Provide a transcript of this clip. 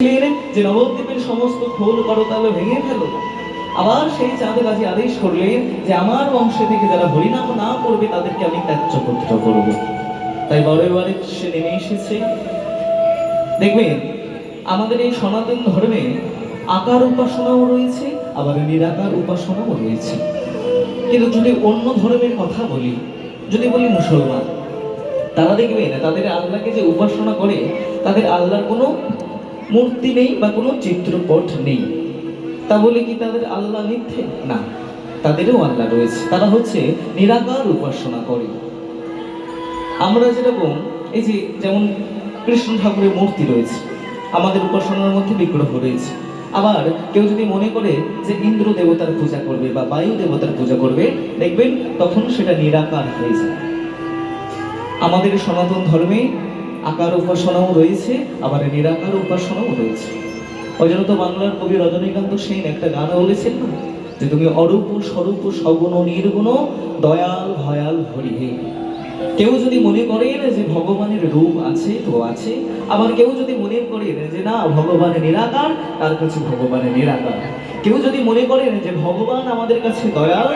যে নবদ্বীপের সমস্ত খোল করতাল ভেঙে ফেলো। আবার সেই চাঁদবাজি আদেশ করলেন যে আমার বংশে থেকে যারা হরিনাম না করবে তাদেরকে আমি ত্যায্যপুত্র করব। তাই বড় সে নেমে এসেছে। দেখবেন আমাদের এই সনাতন ধর্মে আকার উপাসনাও রয়েছে, আবার নিরাকার উপাসনাও রয়েছে। কিন্তু যদি অন্য ধর্মের কথা বলি, যদি বলি মুসলমান, তারা দেখবেন তাদের আল্লাহকে যে উপাসনা করে তাদের আল্লাহর কোনো মূর্তি নেই বা কোনো চিত্রপট নেই। তা বলে কি তাদের আল্লাহ মিথ্যে? না, তাদেরও আল্লাহ রয়েছে। তারা হচ্ছে নিরাকার উপাসনা করে। আমরা যেরকম এই যে যেমন কৃষ্ণ ঠাকুরের মূর্তি রয়েছে, আমাদের উপাসনার মধ্যে বিগ্রহ রয়েছে। আবার কেউ যদি মনে করে যে ইন্দ্র দেবতার পূজা করবে বা বায়ু দেবতার পূজা করবে, দেখবেন তখন সেটা নিরাকার হয়ে যায়। আমাদের সনাতন ধর্মে আকার উপাসনাও রয়েছে, আবার নিরাকার উপাসনাও রয়েছে। ওই জন্য তো বাংলার কবি রজনীকান্ত সেন একটা গান বলেছেন না, যে তুমি অরূপ স্বরূপ সগুণ নির্গুণ দয়াল ভয়াল হরি হে। কেউ যদি মনে করেন যে ভগবানের রূপ আছে তো আছে, আবার কেউ যদি মনে করেন যে না ভগবানের নিরাকার, তার কাছে ভগবানের নিরাকার। কেউ যদি মনে করেন যে ভগবান আমাদের কাছে দয়াল,